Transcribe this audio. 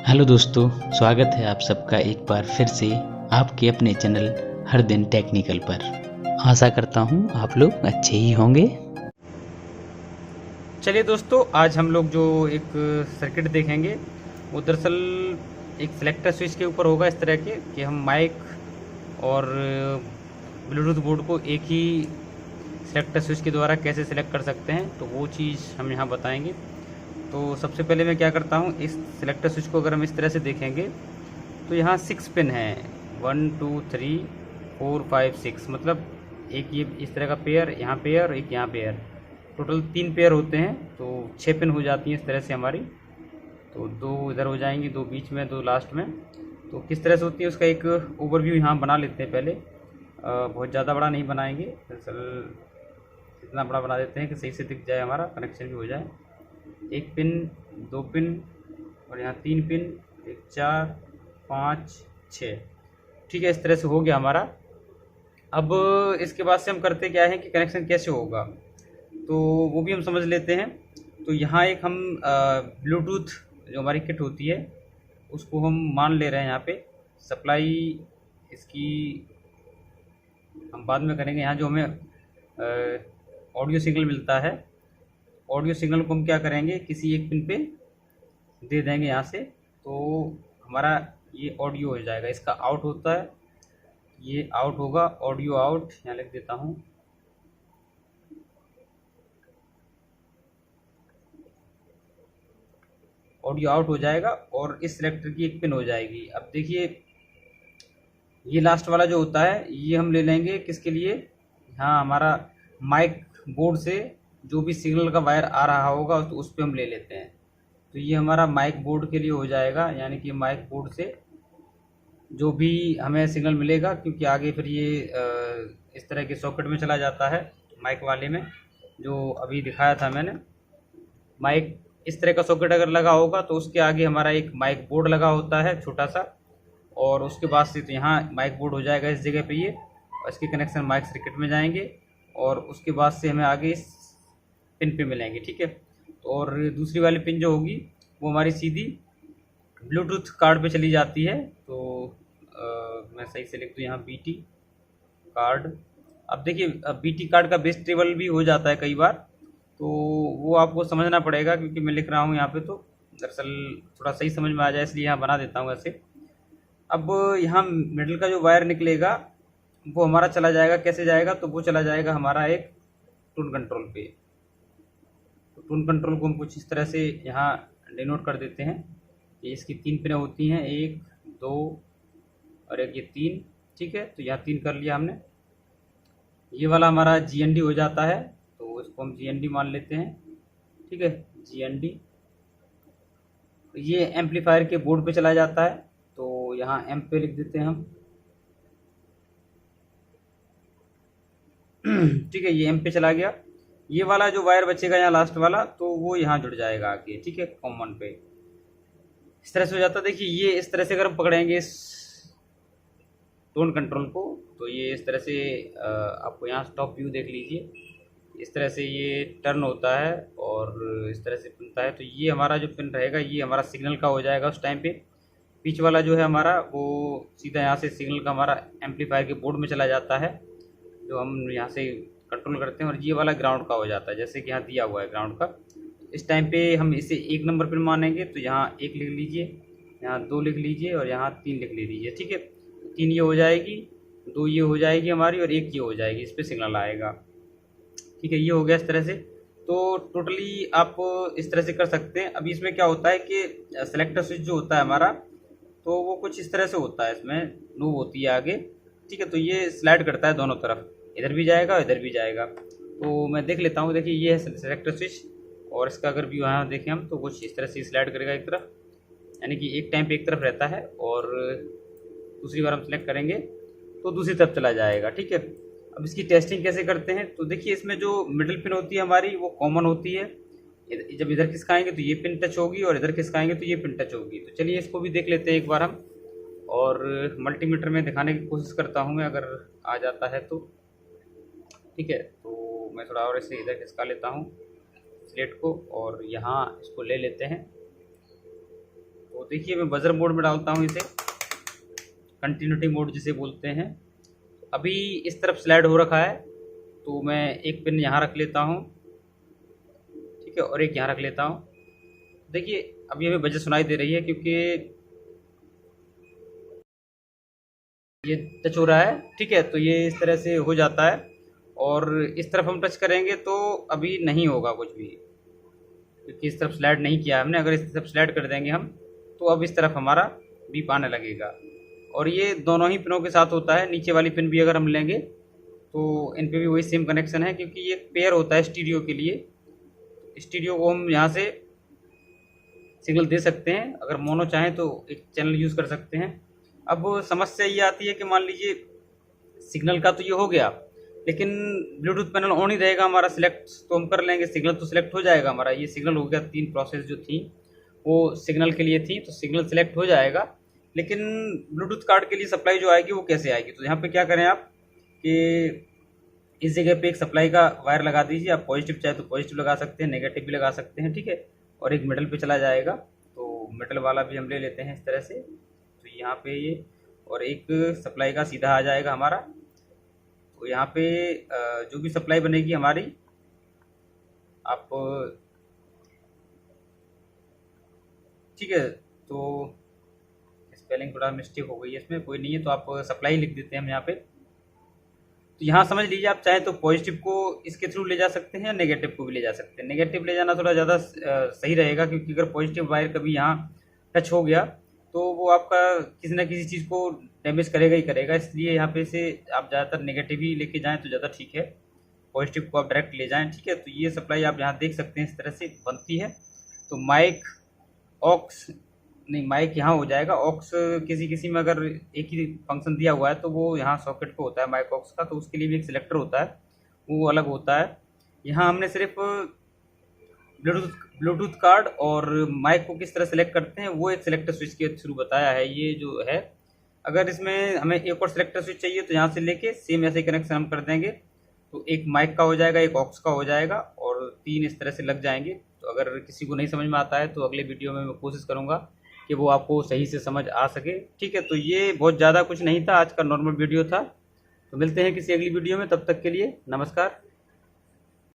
Hello दोस्तों, स्वागत है आप सबका एक बार फिर से आपके अपने चैनल हर दिन टेक्निकल पर। आशा करता हूँ आप लोग अच्छे ही होंगे। चलिए दोस्तों, आज हम लोग जो एक सर्किट देखेंगे वो दरअसल एक सिलेक्टर स्विच के ऊपर होगा। इस तरह के कि हम माइक और ब्लूटूथ बोर्ड को एक ही सिलेक्टर स्विच के द्वारा कैसे सिलेक्ट कर सकते हैं, तो वो चीज़ हम यहाँ बताएंगे। तो सबसे पहले मैं क्या करता हूँ, इस सिलेक्टर स्विच को अगर हम इस तरह से देखेंगे तो यहाँ 6 पिन हैं। 1 2 3 4 5 6, मतलब एक ये इस तरह का पेयर, यहाँ पेयर और एक यहाँ पेयर, टोटल 3 पेयर होते हैं। तो 6 पिन हो जाती हैं इस तरह से हमारी। तो 2 इधर हो जाएंगी, 2 बीच में, 2 लास्ट में। तो किस तरह से होती है उसका एक ओवरव्यू यहाँ बना लेते हैं पहले। बहुत ज़्यादा बड़ा नहीं बनाएंगे, दरअसल इतना बड़ा बना देते हैं कि सही से दिख जाए, हमारा कनेक्शन भी हो जाए। एक पिन, 2 पिन और यहाँ 3 पिन, एक 4 5 6। ठीक है, इस तरह से हो गया हमारा। अब इसके बाद से हम करते क्या है कि कनेक्शन कैसे होगा, तो वो भी हम समझ लेते हैं। तो यहाँ एक हम ब्लूटूथ जो हमारी किट होती है उसको हम मान ले रहे हैं यहाँ पे सप्लाई। इसकी हम बाद में करेंगे। यहाँ जो हमें ऑडियो सिग्नल मिलता है, ऑडियो सिग्नल को हम क्या करेंगे, किसी एक पिन पे दे देंगे यहाँ से। तो हमारा ये ऑडियो हो जाएगा। इसका आउट होता है, ये आउट होगा, ऑडियो आउट यहाँ लिख देता हूँ। ऑडियो आउट हो जाएगा और इस सेलेक्टर की एक पिन हो जाएगी। अब देखिए, ये लास्ट वाला जो होता है ये हम ले लेंगे किसके लिए, यहाँ हमारा माइक बोर्ड से जो भी सिग्नल का वायर आ रहा होगा तो उस पर हम ले लेते हैं। तो ये हमारा माइक बोर्ड के लिए हो जाएगा, यानी कि माइक बोर्ड से जो भी हमें सिग्नल मिलेगा, क्योंकि आगे फिर ये इस तरह के सॉकेट में चला जाता है माइक वाले में, जो अभी दिखाया था मैंने। माइक इस तरह का सॉकेट अगर लगा होगा तो उसके आगे हमारा एक माइक बोर्ड लगा होता है छोटा सा, और उसके बाद से तो यहाँ माइक बोर्ड हो जाएगा इस जगह पे ये, और इसके कनेक्शन माइक सर्किट में जाएंगे और उसके बाद से हमें आगे इस पिन पे मिलेंगे। ठीक है, तो और दूसरी वाली पिन जो होगी वो हमारी सीधी ब्लूटूथ कार्ड पे चली जाती है। तो मैं सही से लिख दूँ यहाँ BT कार्ड। अब देखिए, BT कार्ड का बेस टेबल भी हो जाता है कई बार, तो वो आपको समझना पड़ेगा, क्योंकि मैं लिख रहा हूँ यहाँ पे तो दरअसल थोड़ा सही समझ में आ जाए इसलिए यहाँ बना देता हूँ ऐसे। अब यहाँ मिडिल का जो वायर निकलेगा वो हमारा चला जाएगा, कैसे जाएगा, तो वो चला जाएगा हमारा एक टून कंट्रोल पे। तो टून कंट्रोल को हम कुछ इस तरह से यहाँ डिनोट कर देते हैं। ये इसकी 3 पिनें होती हैं, 1 2 और एक ये 3। ठीक है, तो यहाँ 3 कर लिया हमने। ये वाला हमारा GND हो जाता है, तो इसको हम GND मान लेते हैं। ठीक है, GND ये एम्पलीफायर के बोर्ड पे चला जाता है, तो यहाँ एम पे लिख देते हैं हम। ठीक है, ये एम पे चला गया। ये वाला जो वायर बचेगा यहाँ लास्ट वाला, तो वो यहाँ जुड़ जाएगा आगे। ठीक है, कॉमन पे इस तरह से हो जाता है। देखिए, ये इस तरह से अगर हम पकड़ेंगे इस टोन कंट्रोल को, तो ये इस तरह से आपको यहाँ टॉप व्यू देख लीजिए, इस तरह से ये टर्न होता है और इस तरह से बनता है। तो ये हमारा जो पिन रहेगा ये हमारा सिग्नल का हो जाएगा उस टाइम पे। बीच वाला जो है हमारा वो सीधा यहाँ से सिग्नल का हमारा एम्पलीफायर के बोर्ड में चला जाता है, जो हम यहाँ से कंट्रोल करते हैं। और ये वाला ग्राउंड का हो जाता है, जैसे कि यहाँ दिया हुआ है ग्राउंड का। इस टाइम पे हम इसे 1 नंबर पिन मानेंगे, तो यहाँ 1 लिख लीजिए, यहाँ 2 लिख लीजिए और यहाँ 3 लिख लीजिए। ठीक है, 3 ये हो जाएगी, 2 ये हो जाएगी हमारी और 1 ये हो जाएगी, इस पर सिग्नल आएगा। ठीक है, ये हो गया इस तरह से। तो टोटली आप इस तरह से कर सकते हैं। अभी इसमें क्या होता है कि सेलेक्टर स्विच जो होता है हमारा, तो वो कुछ इस तरह से होता है, इसमें नूब होती है आगे। ठीक है, तो ये स्लाइड करता है दोनों तरफ, इधर भी जाएगा और इधर भी जाएगा। तो मैं देख लेता हूँ। देखिए, ये है सेलेक्टर स्विच, और इसका अगर व्यू यहाँ देखें हम तो कुछ इस तरह से स्लाइड करेगा एक तरफ, यानी कि एक टाइम पे एक तरफ रहता है और दूसरी बार हम सेलेक्ट करेंगे तो दूसरी तरफ चला जाएगा। ठीक है, अब इसकी टेस्टिंग कैसे करते हैं, तो देखिए, इसमें जो मिडिल पिन होती है हमारी वो कॉमन होती है। जब इधर खिसकाएंगे तो ये पिन टच होगी और इधर खिसकाएंगे तो ये पिन टच होगी। तो चलिए इसको भी देख लेते हैं एक बार हम, और मल्टीमीटर में दिखाने की कोशिश करता हूँ मैं, अगर आ जाता है तो। ठीक है, तो मैं थोड़ा और इसे इधर खिसका लेता हूँ स्लेट को, और यहाँ इसको ले लेते हैं। तो तो देखिए मैं बजर मोड में डालता हूँ इसे, कंटिन्यूटी मोड जिसे बोलते हैं। अभी इस तरफ स्लाइड हो रखा है, तो मैं एक पिन यहाँ रख लेता हूँ, ठीक है, और एक यहाँ रख लेता हूँ। देखिए अभी हमें बजर सुनाई दे रही है क्योंकि ये टच हो रहा है, ठीक है। तो ये इस तरह से हो जाता है, और इस तरफ हम टच करेंगे तो अभी नहीं होगा कुछ भी, क्योंकि इस तरफ स्लाइड नहीं किया हमने। अगर इस तरफ स्लाइड कर देंगे हम तो अब इस तरफ हमारा बीप आने लगेगा। और ये दोनों ही पिनों के साथ होता है। नीचे वाली पिन भी अगर हम लेंगे तो इन पे भी वही सेम कनेक्शन है, क्योंकि ये पेयर होता है स्टीरियो के लिए। स्टीरियो को हम यहाँ से सिग्नल दे सकते हैं, अगर मोनो चाहें तो एक चैनल यूज़ कर सकते हैं। अब समस्या ये आती है कि मान लीजिए सिग्नल का तो ये हो गया, लेकिन ब्लूटूथ पैनल ऑन ही रहेगा हमारा। सिलेक्ट तो हम कर लेंगे, सिग्नल तो सिलेक्ट हो जाएगा हमारा। ये सिग्नल हो गया, 3 प्रोसेस जो थी वो सिग्नल के लिए थी, तो सिग्नल सिलेक्ट हो जाएगा। लेकिन ब्लूटूथ कार्ड के लिए सप्लाई जो आएगी वो कैसे आएगी? तो यहाँ पे क्या करें आप कि इस जगह पे एक सप्लाई का वायर लगा दीजिए। आप पॉजिटिव चाहे तो पॉजिटिव लगा सकते हैं, नेगेटिव भी लगा सकते हैं, ठीक है। और एक मिडल पे चला जाएगा, तो मिडल वाला भी हम ले लेते हैं इस तरह से। तो यहाँ पे ये और एक सप्लाई का सीधा आ जाएगा हमारा। तो यहाँ पे जो भी सप्लाई बनेगी हमारी, आप ठीक है। तो स्पेलिंग थोड़ा मिस्टेक हो गई है इसमें, कोई नहीं है, तो आप सप्लाई लिख देते हैं हम यहाँ पे। तो यहाँ समझ लीजिए, आप चाहे तो पॉजिटिव को इसके थ्रू ले जा सकते हैं या नेगेटिव को भी ले जा सकते हैं। नेगेटिव ले जाना थोड़ा ज़्यादा सही रहेगा, क्योंकि अगर पॉजिटिव वायर कभी यहाँ टच हो गया तो वो आपका किसी ना किसी चीज़ को डैमेज करेगा ही करेगा। इसलिए यहाँ पे से आप ज़्यादातर नेगेटिव ही लेके जाएँ तो ज़्यादा ठीक है, पॉजिटिव को आप डायरेक्ट ले जाएँ, ठीक है। तो ये सप्लाई आप यहाँ देख सकते हैं इस तरह से बनती है। तो माइक ऑक्स नहीं, माइक यहाँ हो जाएगा। ऑक्स किसी किसी में अगर एक ही फंक्शन दिया हुआ है तो वो यहाँ सॉकेट को होता है माइक ऑक्स का, तो उसके लिए भी एक सिलेक्टर होता है, वो अलग होता है। यहाँ हमने सिर्फ ब्लूटूथ कार्ड और माइक को किस तरह सेलेक्ट करते हैं वो एक सिलेक्टर स्विच के थ्रू बताया है ये जो है। अगर इसमें हमें एक और सिलेक्टर स्विच चाहिए तो यहाँ से लेके सेम ऐसे कनेक्शन हम कर देंगे, तो एक माइक का हो जाएगा, एक ऑक्स का हो जाएगा, और 3 इस तरह से लग जाएंगे। तो अगर किसी को नहीं समझ में आता है तो अगले वीडियो में मैं कोशिश करूँगा कि वो आपको सही से समझ आ सके, ठीक है। तो ये बहुत ज़्यादा कुछ नहीं था, आज का नॉर्मल वीडियो था। तो मिलते हैं किसी अगली वीडियो में, तब तक के लिए नमस्कार।